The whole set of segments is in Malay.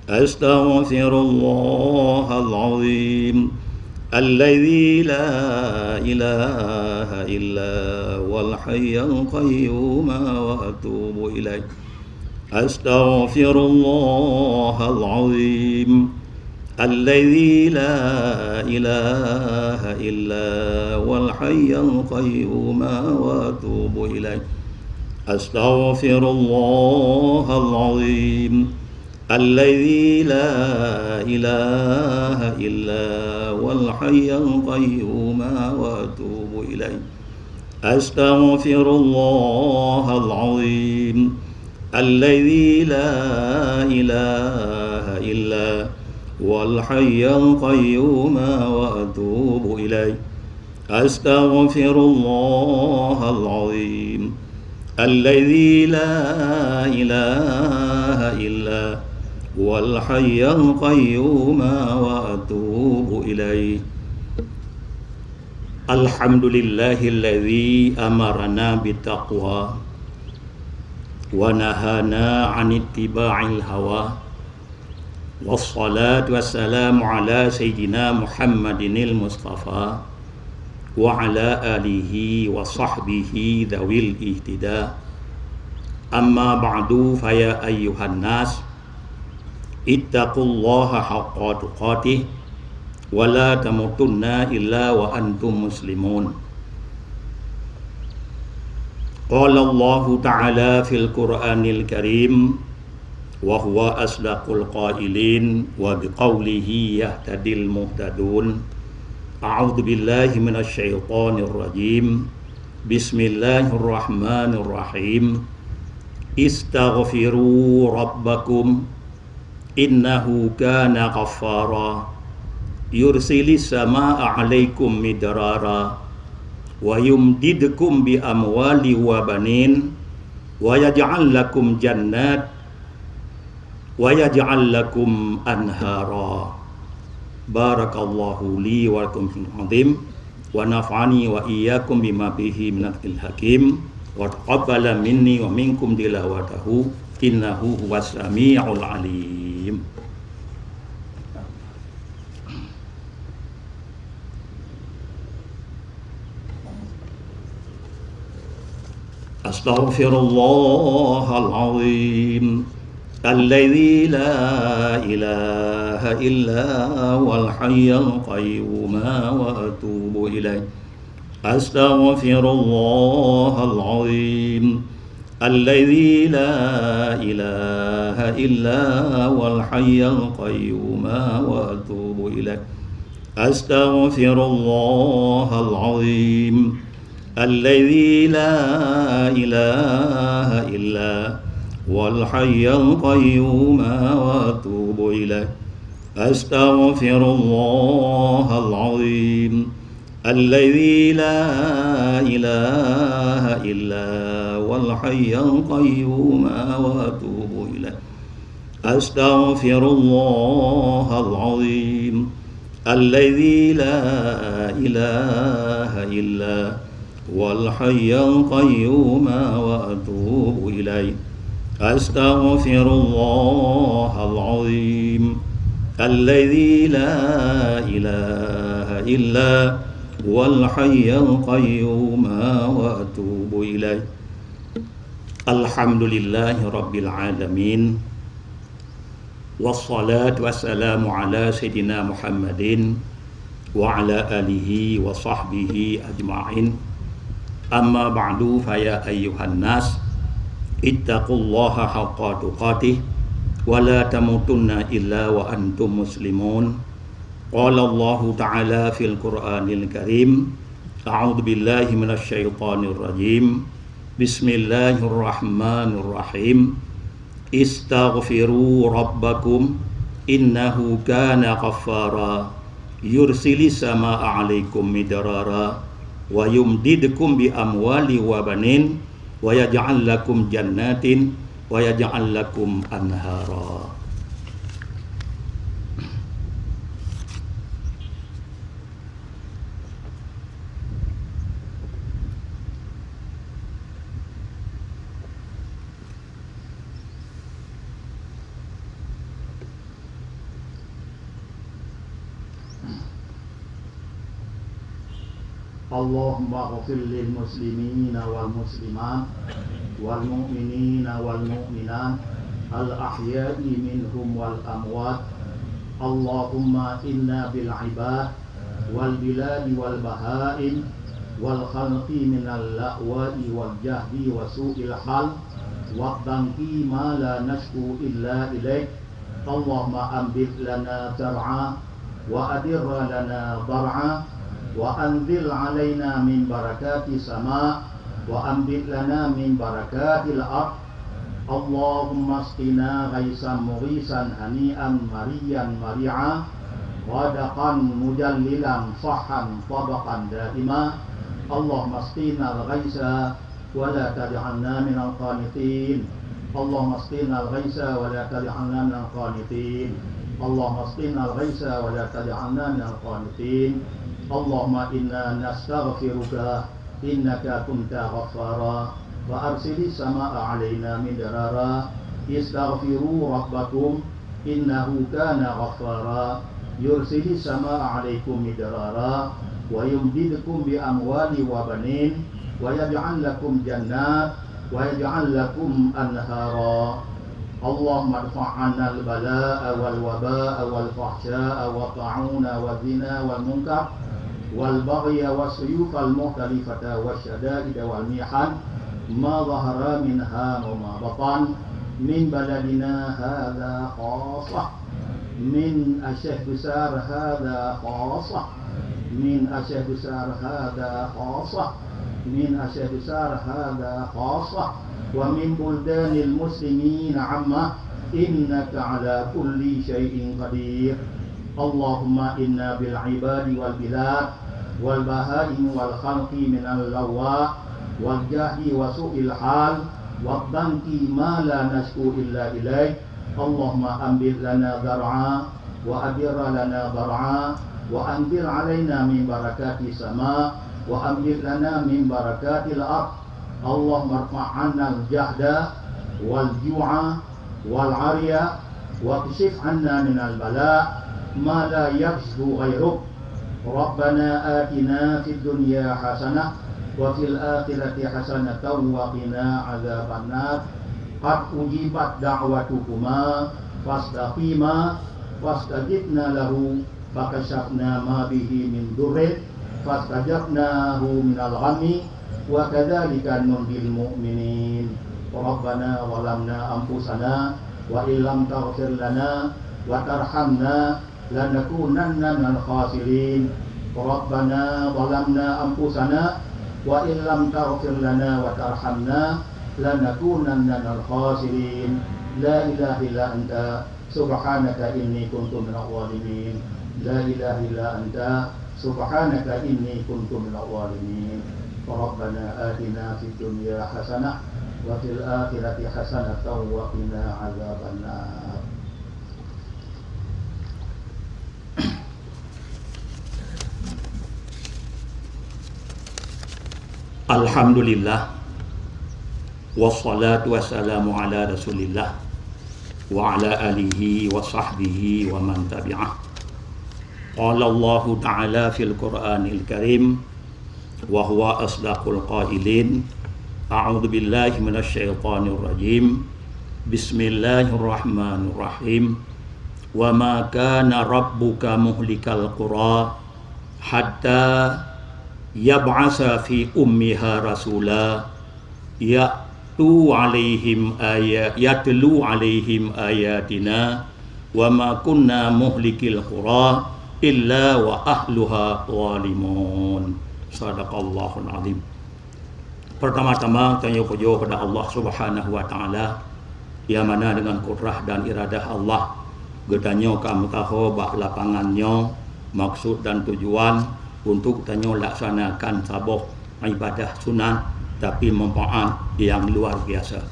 أستغفر الله العظيم الذي لا إله إلا هو الحي القيوم وأتوب إليه أستغفر الله العظيم الذي لا إله إلا هو الحي القيوم وأتوب إليه أستغفر الله العظيم الذي لا إله إلا هو الحي القيوم وأتوب إليه أستغفر الله العظيم الذي لا إله إلا هو الحي القيوم وأتوب إليه أستغفر الله العظيم الذي لا إله إلا هو الحي القيوم وأتوب إليه الحمد لله الذي أمرنا بالتقوى ونهانا عن اتباع الهوى والصلاة والسلام على سيدنا محمد المصطفى وعلى آله وصحبه ذوي الاهتداء أما بعد فيا أيها الناس اتقوا الله حق تقاته ولا تموتن إلا وأنتم مسلمون قال الله تعالى في القرآن الكريم وهو أصدق القائلين وبقوله يهتدي المهتدون أعوذ بالله من الشيطان الرجيم بسم الله الرحمن الرحيم استغفروا ربكم إنه كان غفارا يرسل السماء عليكم مدرارا ويمددكم بأموال وبنين ويجعل لكم جنات ويجعل لكم أنهارا بارك الله لي ولكم في العظيم ونفعني وإياكم بما فيه من الحكيم وتقبل مني ومنكم تلاوته إنه هو السميع العليم أستغفر الله العظيم الذي لا إله إلا هو الحي القيوم وأتوب إليه أستغفر الله العظيم الذي لا إله إلا هو الحي القيوم وأتوب إليه أستغفر الله العظيم الذي لا إله إلا والحي القيوم وأتوب إليه أستغفر الله العظيم الذي لا إله إلا والحي القيوم وأتوب إليه أستغفر الله العظيم الذي لا إله إلا والحي القيوم وأتوب إليه أستغفر الله العظيم الذي لا إله إلا والحي القيوم وأتوب إليه الحمد لله رب العالمين والصلاة والسلام على سيدنا محمد وعلى آله وصحبه أجمعين أما بعد فيا أيها الناس اتقوا الله حق تقاته ولا تموتن إلا وأنتم مسلمون قال الله تعالى في القرآن الكريم أعوذ بالله من الشيطان الرجيم بسم الله الرحمن الرحيم استغفروا ربكم إنه كان غفارا يرسل السماء عليكم مدرارا ويمددكم بأموال وبنين ويجعل لكم جنات ويجعل لكم أنهارا Allahumma ighfir lil muslimina wal muslimat wal mu'minina wal mu'minat al ahya'i minhum wal amwat. Allahumma inna bil ibad wal biladi wal bahaim wal khalqi minal la'wa'i wal jahdi wa su'il hal wa dhanki ma la nashku illa ilaik. Allahumma ambit lana zar'a wa adirra lana dar'a wa anzil alaina min barakati sama wa ambit lana min barakatil ard. Allahumma asqina ghaisan mughisan hani'an marian mari'a ghadaqan mujallilan sahhan tabaqan daima. Allahumma asqina al-ghaisa wa la taj'alna minal qanitin. Allahumma asqina al-ghaisa wa la taj'alna minal qanitin. Allahumma asqina al-ghaisa wa la taj'alna minal qanitin. Allahumma inna nastaghfiruka innaka kunta ghaffara wa arsilis samaa'a 'alaina midrara. Istaghfiru rabbakum innahu kana ghaffara yursilis samaa'a 'alaikum midrara wa yumdidkum bi amwali wa banin wa yaj'al lakum jannat wa yaj'al lakum anhara. Allahumma adfa'anna al-balaa'a wal wabaa'a wal fahshaa'a wa ta'una wa zina wal munkar wal baghya was-suyuf al-muhtalifata wasyada'id wal mihan ma dhahara minha wa ma batan min baladina hadha khassah min asyah besar hadha khassah min asyah besar hadha khassah min asyah besar hadha khassah wa min buldanil muslimin amma innaka ala kulli syai'in qadir. Allahumma inna bil ibadi wal bilad wal bahaim wal khalqi minal lawa wal jahdi wa su'il hal wa dhanki ma la nashku illa ilaik. Allahumma ambil lana dar'a wa adirra lana dar'a wa anzil alaina min barakati sama wa ambil lana min barakatil ard. Allahumma irfa'anna al-jahda wal ju'a wal 'ariya wa kshif 'anna minal bala' ma la yaghshu ghairuk. Rabbana atina fid dunya hasanah wa fil akhirati hasanatan wa qina adzabannar. Qad ujibat da'watukuma fastaqima fastajibna lahu fakashafna ma bihi min durrin fastajabnahu minal ghammi wa kadzalika nunjil mu'minin. Rabbana zalamna anfusana wa illam taghfir lana wa tarhamna lanakunanna minal khasirin. Rabbana zalamna anfusana wa illam taghfir lana wa tarhamna lanakunanna minal khasirin. La ilaha illa anta subhanaka inni kuntu minadh dhalimin. La ilaha illa anta subhanaka inni kuntu minadh dhalimin. Rabbana atina fid dunya hasanah wa fil akhirati hasanatan wa qina adzabannar. Alhamdulillah wassalatu wassalamu ala rasulillah wa ala alihi wa sahbihi wa man tabi'ah. Qala Allah ta'ala fil Qur'anil Karim wa huwa asdaqul qailin. A'udzu billahi minasy syaithanir rajim. Bismillahirrahmanirrahim. Wa ma kana rabbuka muhlikal qura hatta yab'asa fi ummiha rasula yatlu alaihim ayatina wa ma kunna muhlikil qura illa wa ahluha zalimun. Sadaqallahul azim. Pertama-tama tanya puji kepada Allah Subhanahu wa taala yang mana dengan kudrah dan iradah Allah gedanyo kamu tahu bak lapangannya maksud dan tujuan untuk tanyo laksanakan saboh ibadah sunnah tapi manfaat yang luar biasa.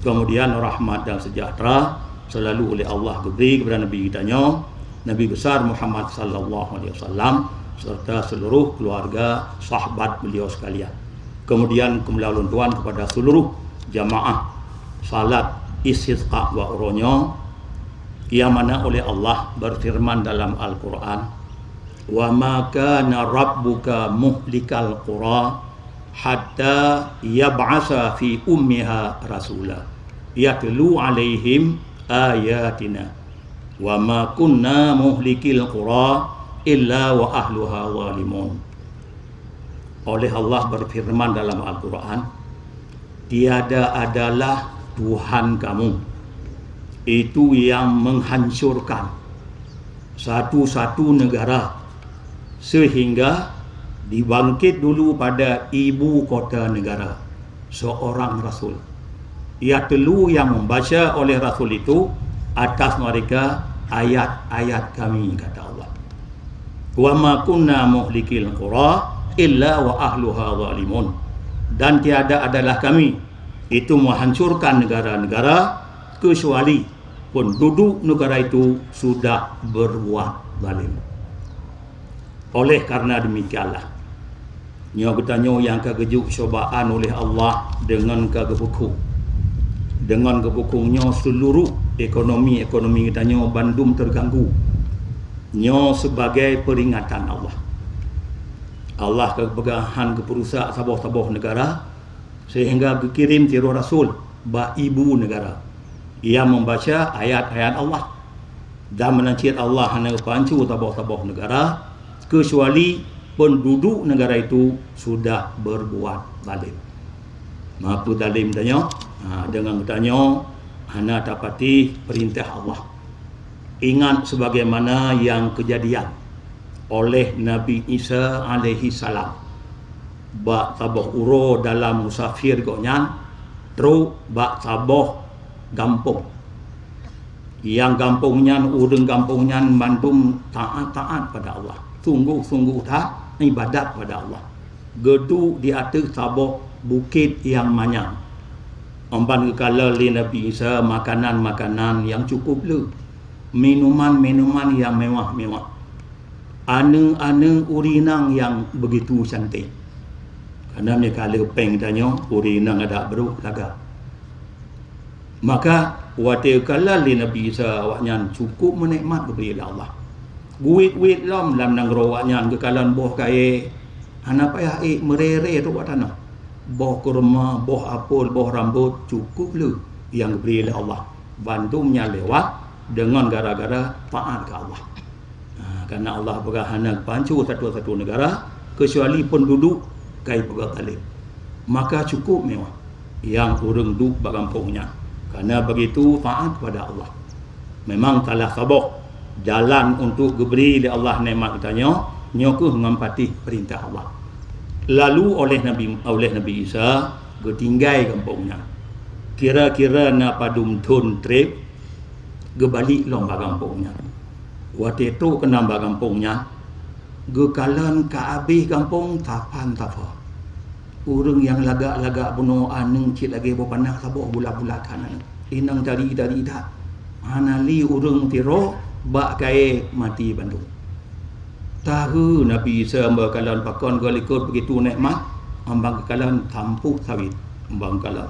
Kemudian rahmat dan sejahtera selalu oleh Allah diberi kepada Nabi kitanya, Nabi besar Muhammad sallallahu alaihi wasallam serta seluruh keluarga sahabat beliau sekalian. Kemudian kemuliaan Tuhan kepada seluruh jamaah salat istisqa wa uronyo yang mana oleh Allah berfirman dalam Al-Quran, wa ma kana rabbuka muhlikal qura hatta yab'asa fi ummiha rasula yatlu alaihim ayatina wa ma kunna muhlikil qura illa wa ahluha zalimun. Oleh Allah berfirman dalam Al-Quran, tiada adalah Tuhan kamu itu yang menghancurkan satu-satu negara sehingga dibangkit dulu pada ibu kota negara seorang Rasul. Ia telu yang membaca oleh Rasul itu atas mereka ayat-ayat kami, kata Allah. Wa ma kunna muhlikil qura illa wa ahluha zalimun. Dan tiada adalah kami itu menghancurkan negara-negara kecuali penduduk negara itu sudah berbuat zalim. Oleh karena demikianlah nyo bertanya yang kegejuk cobaan oleh Allah dengan kegepukung. Dengan kegepukungnya seluruh ekonomi kita nyo Bandung terganggu. Nyo sebagai peringatan Allah. Allah kepegahan keperusak sabah-sabah negara sehingga dikirim tiru Rasul ba ibu negara. Ia membaca ayat-ayat Allah dan menancit Allah hanya pancu sabah-sabah negara kecuali penduduk negara itu sudah berbuat zalim. Apa zalim tanya? Dengan bertanya hana dapati perintah Allah. Ingat sebagaimana yang kejadian oleh Nabi Isa alaihi salam. Bak tabah uro dalam musafir gonyan, terus bak tabah gampung. Yang gampungnya, urang gampungnya mandum taat-taat pada Allah. Sungguh-sungguh tak ibadat pada Allah. Geduk di atas tabah bukit yang manyang. Ampan kala li Nabi Isa makanan-makanan yang cukup le. Minuman-minuman yang mewah-mewah. Ane-ane urinang yang begitu cantik. Karena mereka lepeng tanya, urinang ada beruk laga. Maka waktu kala li Nabi Isa awaknya cukup menikmat kepada Allah. Guit-guit lam nang rawaknya kekalan boh kaya anak payah merere tu buat tanah. Boh kurma, boh apel, boh rambut cukup le yang diberi oleh Allah. Bantumnya lewat dengan gara-gara taat ke Allah. Karena Allah berkahana pancu satu-satu negara kecuali penduduk kai bergalim. Maka cukup mewah yang orang duk bagampungnya. Karena begitu taat kepada Allah. Memang kalah sabah jalan untuk diberi oleh Allah nikmat katanya nyokuh ngampati perintah Allah. Lalu oleh Nabi Isa ketinggai kampungnya. Kira-kira na padum tun trip gebalik lomba kampungnya. Waktu itu kena kampungnya gekalan ka habis kampung tapan tafa. Urang yang lagak-lagak bunuh aneng cik lagi berpanah sabuk bulat-bulat kanan. Inang dari dah. Anali urang tiro bak kai mati Bandung. Tahu Nabi Isa bakalan pakon galikut begitu nikmat ambang kekalan tampuh sawit ambang kalan.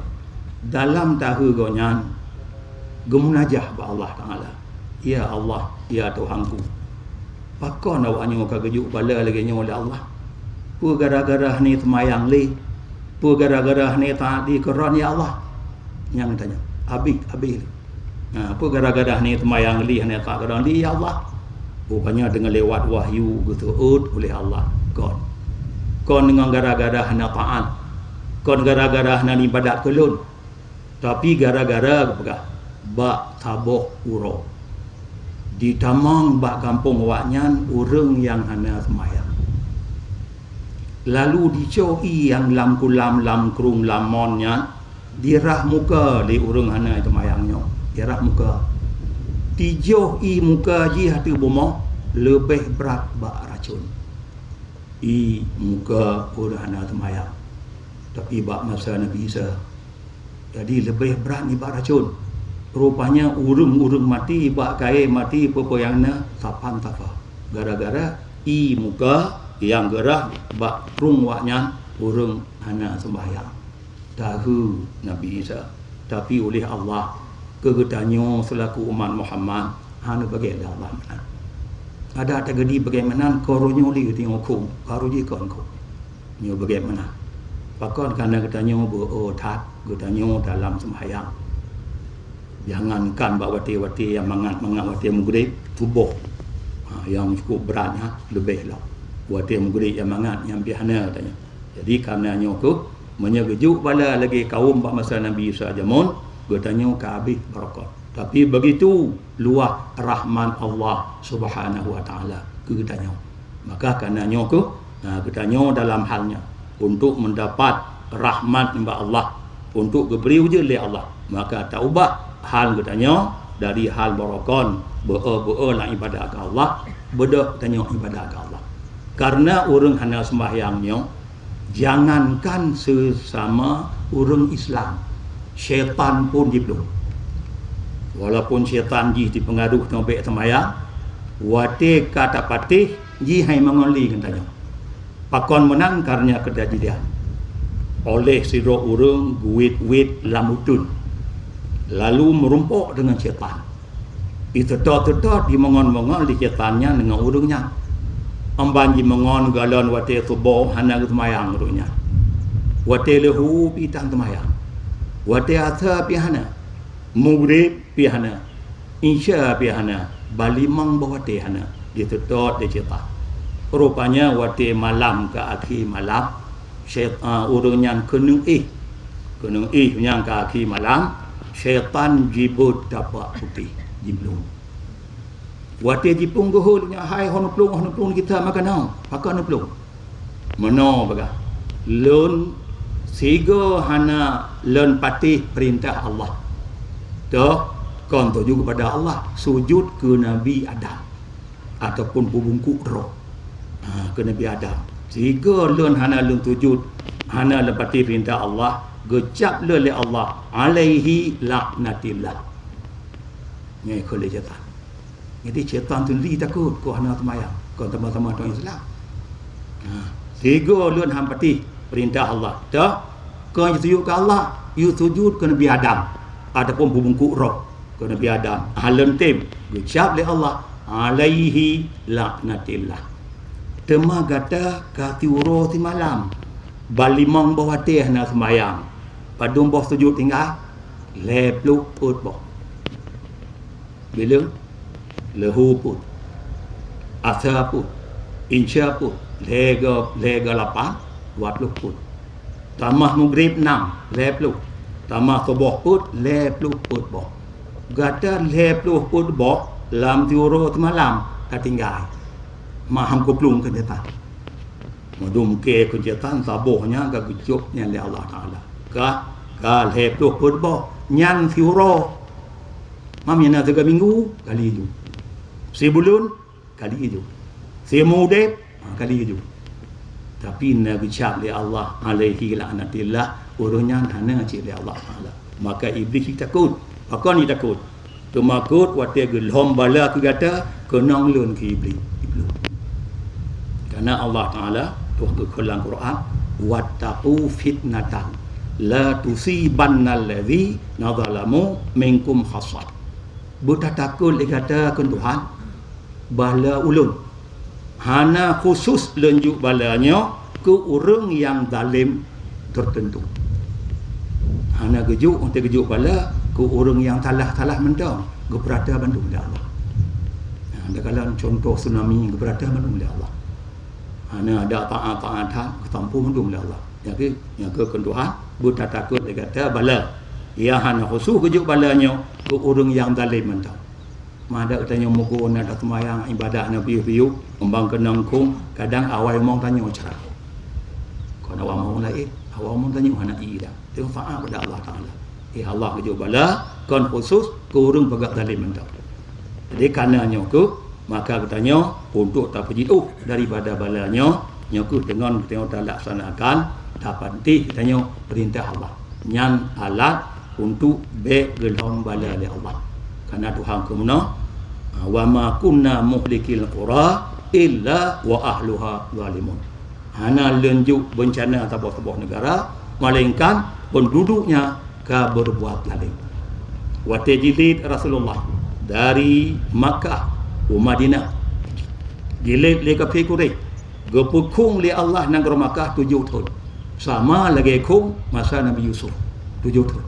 Dalam tahu gonyan gemunajah ba Allah Taala. Ya Allah, ya Tuhanku. Pakon awaknya kagejuk bala lagi nya oleh Allah. Pu gara-gara ni semayang li. Pu gara-gara ni taat di Quran ya Allah. Yang tanya, habis. Apa gara-gara ni semayang li hanya tak Quran li ya Allah. Rupanya dengan lewat wahyu getuut oleh Allah. Kon dengan gara-gara hanya taat. Kon gara-gara hanya ibadat kelun. Tapi gara-gara apa? Bak taboh uro. Di tamang bak kampung waknyan urang yang hanya semayang. Lalu dicoi yang lam kulam lam krung lamonnya dirah muka di urang hana itu mayangnya. Dirah muka. Tijoh i muka ji hati bomo lebih berat bak racun. I muka urang hana itu mayang. Tapi bak masa Nabi Isa. Jadi lebih berat ni bak racun. Rupanya urung-urung mati bak kai mati pepoyangna sapan tafa. Gara-gara i muka yang gerah bak rung waknya urung hana sembahyang. Tahu Nabi Isa. Tapi oleh Allah kegetanyo selaku umat Muhammad hana bagi Allah. ada terjadi bagaimana koronyo li tengok ko baru je kon ko nyo bagaimana pakon karena katanya berotat katanya dalam sembahyang jangankan bawa wati-wati yang mangat wati mugrid tubuh yang cukup beratnya lebih lah wati mugrid yang mangat yang biasa katanya. Jadi karena nyo menyegejuk bala lagi kaum pada masa Nabi Isa jamun katanya kabih barakat. Tapi begitu luah rahman Allah Subhanahu wa taala katanya. Maka karena nyo katanya dalam halnya untuk mendapat rahmat imba Allah untuk diberi ujian oleh Allah maka tak ubah hal katanya dari hal barakon lah ibadah ke Allah beda katanya ibadah ke Allah karena orang hanya sembahyangnya jangankan sesama orang Islam syaitan pun dibelum walaupun syaitan ji dipengaruh nombek sembahyang wate kata patih ji hai mengoli katanya pakon menang karena kejadian oleh siro urang guit-guit lamutun lalu merumpuk dengan syaitan itu tok di mengon-mengon di syaitannya dengan urangnya ambanji mengon galon wate tubuh hana kemayang urangnya wate lehu pitang kemayang wate asa pihana mugrib pihana insya pihana balimang bawate hana itu tok di syaitan rupanya wati malam ke akhir malam syaitan urangnya kenung yang ke akhir malam syaitan jibut dapat putih jiblung wati jipung gohulnya hai hono plung kita makan pakai plung mano baga lun sigo hana lun patih perintah Allah dah kon tuju kepada Allah sujud ke Nabi Adam ataupun bubungku roh ke Nabi Adam sehingga lun hana lun sujud hana lepati perintah Allah gecap oleh Allah alaihi laknatillah ni kolej syaitan jadi syaitan tu li takut ko hana semayang ko teman-teman orang Islam sehingga lun hampati perintah Allah dah ko sujud ke Allah you sujud ke Nabi Adam ataupun bubungku roh ke Nabi Adam halun tim gecap oleh Allah alaihi laknatillah tema gata kati uro ti malam balimang bawah teh na semayang padung boh sujud tinggal lepluk put boh bila lehu put asa put insya put lega lapang 20 put tamah mugrib 6 lepluk tamah subuh put lepluk put boh gata lepluk put boh lam ti uro ti malam katinggal maham ko plung ke jatan madum ke jatan sabohnya ga gucuknya oleh Allah taala ka lep tu purbo nyan fiuro mam yana 3 minggu kali itu sebulan kali itu semude kali itu tapi nabi cap oleh Allah alaihi la'natillah urunnya hana cik oleh Allah taala maka iblis takut apa ni takut tu makut wate gelhom bala ke kata kenang lun ke iblis karena Allah Ta'ala Tuhan dalam Quran wattaqu fitnatan la tusibanna alladhi nazalamu minkum khassah bertakut kata Tuhan bala ulun hana khusus lenjuk balanya ke orang yang zalim tertentu hana gejuk untuk gejuk bala ke orang yang talah mendang geberada bandung Allah ada kalau contoh tsunami geberada bandung Allah hana ada taat-taatan ketampu mendung Allah jadi yang ke Tuhan buta takut dia kata bala ia hana khusus kejuk balanya ke orang yang zalim mentau mada tanya mugo nak semayang ibadah nabi piu kembang kenangkung kadang awal mong tanya cerah kalau awal mong lain awal mong tanya hana ida dia faat pada Allah taala Allah kejuk bala kon khusus ke orang pegak zalim mentau jadi karenanya ke maka katanya untuk tak perjiuh daripada balanya nyaku dengan kita laksanakan dapat katanya perintah Allah nyan alat untuk begelong bala oleh Allah karena Tuhan kemana wa ma kunna muhlikil qura illa wa ahluha zalimun hana lenjuk bencana sebuah negara melainkan penduduknya ka berbuat zalim wa tajlid Rasulullah dari Makkah Madinah Gilit le kafir Quraisy. Gepukung li Allah negara Makkah 7 tahun. Sama lagi kung masa Nabi Yusuf 7 tahun.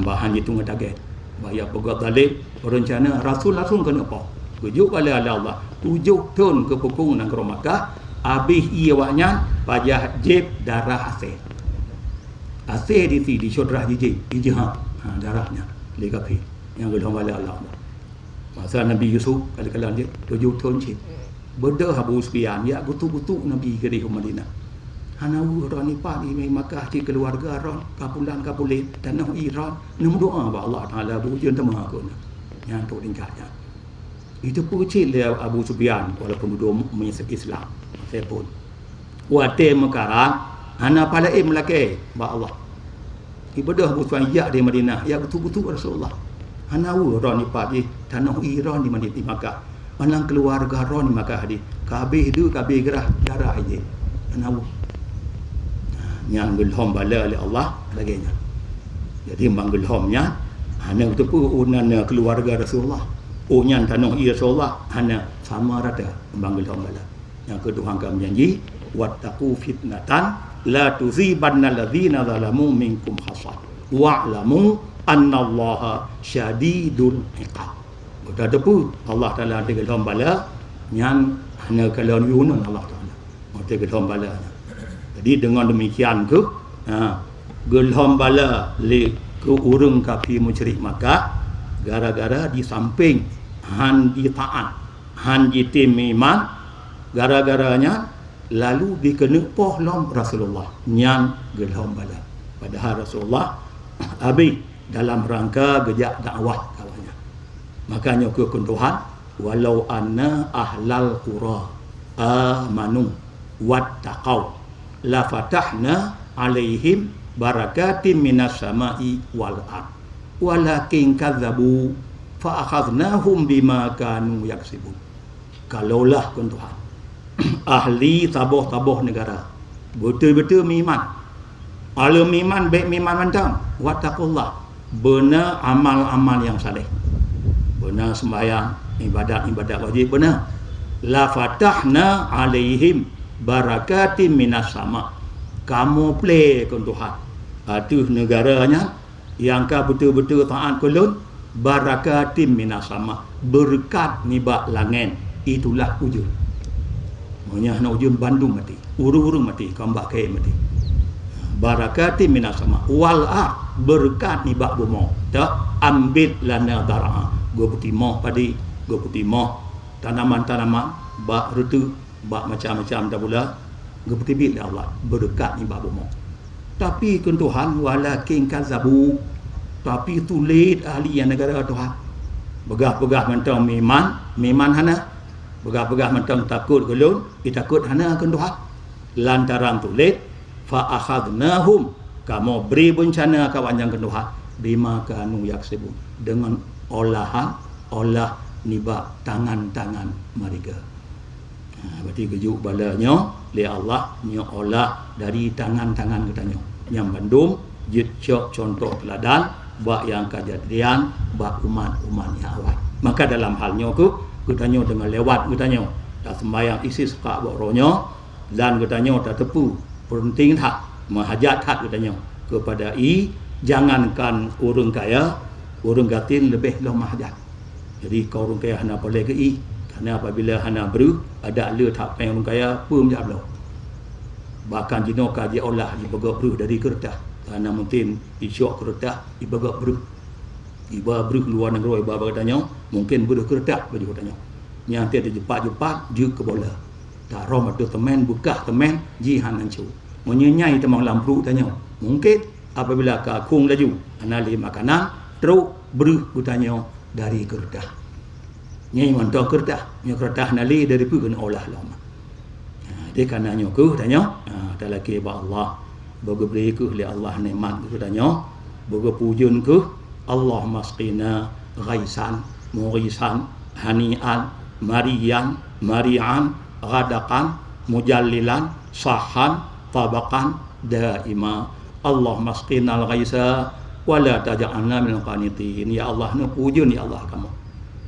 Bahan itu ngadaget. Bayar pegat galib berencana rasul-rasul kena apa? Tujuh bala Allah. 7 tahun kepukung negara Makkah. Habis iawaknya pajah jib darah Asir. Asir di syudrah jijik. Ijihah darahnya. Li kafir. Yang gelom bala Allah. Masa Nabi Yusuf kali-kali dia 7 tahun cik. Beda Abu Sufyan ya gutu-gutu Nabi ke di Madinah. Hanawu ron ni pa ni Makkah di keluarga ron kapulan kapulin dan noh Iran nem doa ba Allah Taala bujun tama ko yang tu tingkatnya. Itu pucil dia Abu Sufyan walaupun duduk menyesat Islam. Saya pun wate mekaran hana palaim lake ba Allah. Ibadah Abu Sufyan ya di Madinah ya gutu-gutu Rasulullah. Hanawu ron ni pa di tanah Iran di Madinah di Makkah. Anang keluarga ron di Makkah di. Kabeh du kabeh gerah darah aje. Hanawu yang gelhom bala oleh Allah laganya. Jadi manggelhomnya hanya itu pun unan keluarga Rasulullah. Unyan tanah Rasulullah hanya sama rata manggelhom bala. Yang kedua kami janji wattaqu fitnatan la tuzibanna alladzina zalamu minkum khasah wa'lamu annallaha syadidul iqab. Kata depu Allah Taala gelhom bala yang hanya kalau yunun Allah Taala. Mati gelhom bala. Jadi dengan demikian ke gelhom bala le ke urang kafir musyrik Makkah gara-gara di samping han di taat han di tim iman gara-garanya lalu dikena poh lom Rasulullah yang gelhom bala padahal Rasulullah habis dalam rangka gejak dakwah kawannya. Makanya ke Tuhan walau anna ahlal qura amanu wattaqau la fatahna alaihim barakatim minas sama'i wal ard walakin kadzabu fa akhadnahum bima kanu yaksibun. Kalaulah kun Tuhan ahli taboh-taboh negara betul-betul miman alam miman baik miman mantang wattaqullah benar amal-amal yang saleh benar sembahyang ibadat wajib benar la fatahna alaihim barakatim minas sama. Kamu play kun Tuhan. Itu negaranya yang ka betul-betul taat kulun barakatim minas sama. Berkat nibak langit. Itulah ujung. Monya na ujung Bandung mati. Uru-uru mati, kambak kaya mati. Barakatim minas sama. Wal berkat nibak bumi. Tak ambil lana darah. Go putih moh padi, go putih moh tanaman-tanaman bak retu bak macam-macam dah pula gepetibit Allah berdekat ni bab umur. Tapi kun Tuhan walakin kazabu tapi tulit ahli yang negara Tuhan begah-begah mentang miman hana begah-begah mentang takut gelun takut hana kun Tuhan lantaran tulit fa akhadnahum kamu beri bencana kawan yang kun Tuhan bima kanu yaksibun dengan olah nibak tangan-tangan mereka. Berarti kejuk balanya li Allah nya olah dari tangan-tangan katanya yang bandum jid contoh teladan bak yang kejadian bak umat-umat yang awal. Maka dalam halnya katanya dengan lewat katanya dah sembahyang isi suka bak rohnya dan katanya tak tepu penting tak mahajat tak katanya kepada jangankan urang kaya urang gatin lebih lah mahajat. Jadi kau urang kaya hana boleh ke kerana apabila hana beru ada le tak peng orang kaya pun jap lo. Bahkan jino kaji olah di bagak beru dari kertas. Kerana mungkin di syok kertas di bagak beru. Iba beru luar negara iba katanya mungkin beru kertas baju katanya. Yang tiada jepat-jepat je ke bola. Tak rom ada teman bekah teman jihan hancu. Menyenyai temang lampu tanya. Mungkin apabila ka kung laju anali makanan teruk beru katanya dari kertas. Nyai mantau kertas nali dari pu kena olah lama. Dia kananya ku tanya, tak laki ba Allah, boga beri ku li Allah nikmat ku tanya, boga pujun ku Allah masqina ghaisan, mughisan, hanian, marian, ghadakan, mujallilan, sahan, tabaqan, daima. Allah masqina ghaisa wala taj'alna minal qanitin. Ya Allah, nu pujun ya Allah kamu.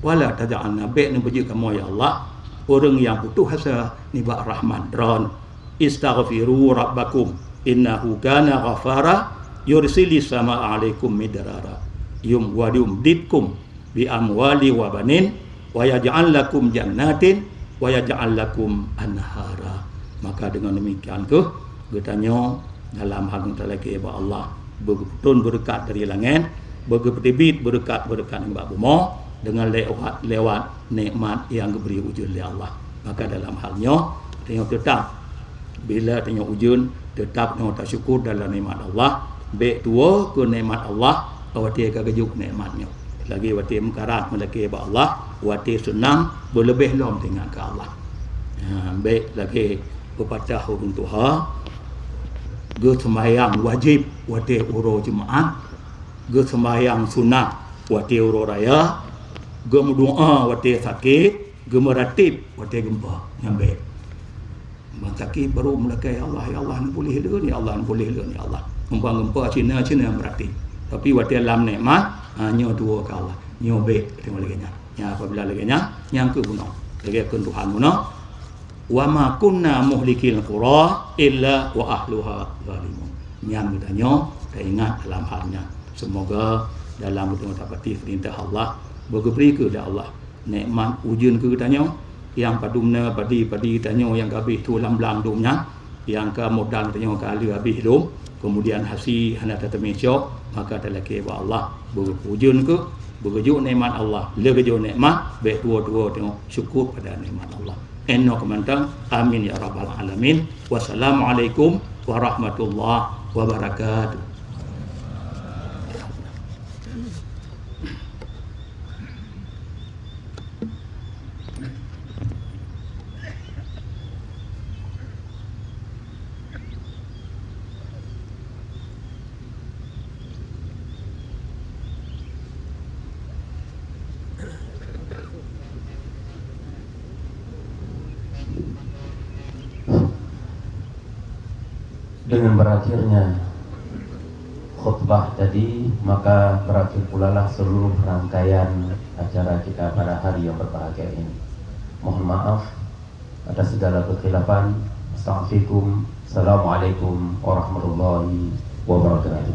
Wala taj'alna baik ni puji kamu ya Allah orang yang putus asa ni ba Rahman ron. Istaghfiru rabbakum innahu kana ghafara yursilis samaa alaikum midrara yumditkum bi amwali wa banin wa yaj'al lakum jannatin wa yaj'al lakum anhara. Maka dengan demikian ke bertanya dalam hal lagi ba Allah bertun berkat dari langit berkepetibit berkat-berkat yang buma dengan lewat nikmat yang diberi wujud oleh Allah. Maka dalam halnya tengok tetap bila tengok ujun tetap tengok tak syukur dalam nikmat Allah, baik tua ke nikmat Allah wati kegejuk nikmatnya lagi wati mengkarat melaki ba Allah wati senang berlebih lom dengan ke Allah. Baik lagi berpatah untuk ge sembahyang wajib wati uro jemaah, ge sembahyang sunat wati uro raya, ge berdoa wati sakit, ge meratib wati gempa yang baik. Sakit baru melakai Allah, ya Allah ni boleh le ni, Allah ni boleh le ni Allah. Gempa Cina berarti. Tapi waktu dalam nikmat hanya dua ke Allah. Nyo baik tengok lagi nya. Ya apabila lagi nya yang ke guna. Lagi ke Tuhan guna. Wa ma kunna muhlikil qura illa wa ahluha zalimun. Yang bertanya kita ingat dalam halnya. Semoga dalam betul dapati perintah Allah beri ke Allah nikmat ujun ke tanya yang padumna padi tanya yang habis tu lamblang domnya yang ke modal tanya kali habis dom kemudian hasil hendak tetemesok maka telaki ba Allah berujun ke berujuk nikmat Allah legejo nikmat baik dua-dua tengok syukur pada nikmat Allah enno kemantang amin ya rabbal alamin. Wassalamualaikum warahmatullahi wabarakatuh. Dengan berakhirnya khutbah tadi, maka berakhir pula lah seluruh rangkaian acara kita pada hari yang berbahagia ini. Mohon maaf atas segala kekhilafan. Assalamualaikum warahmatullahi wabarakatuh.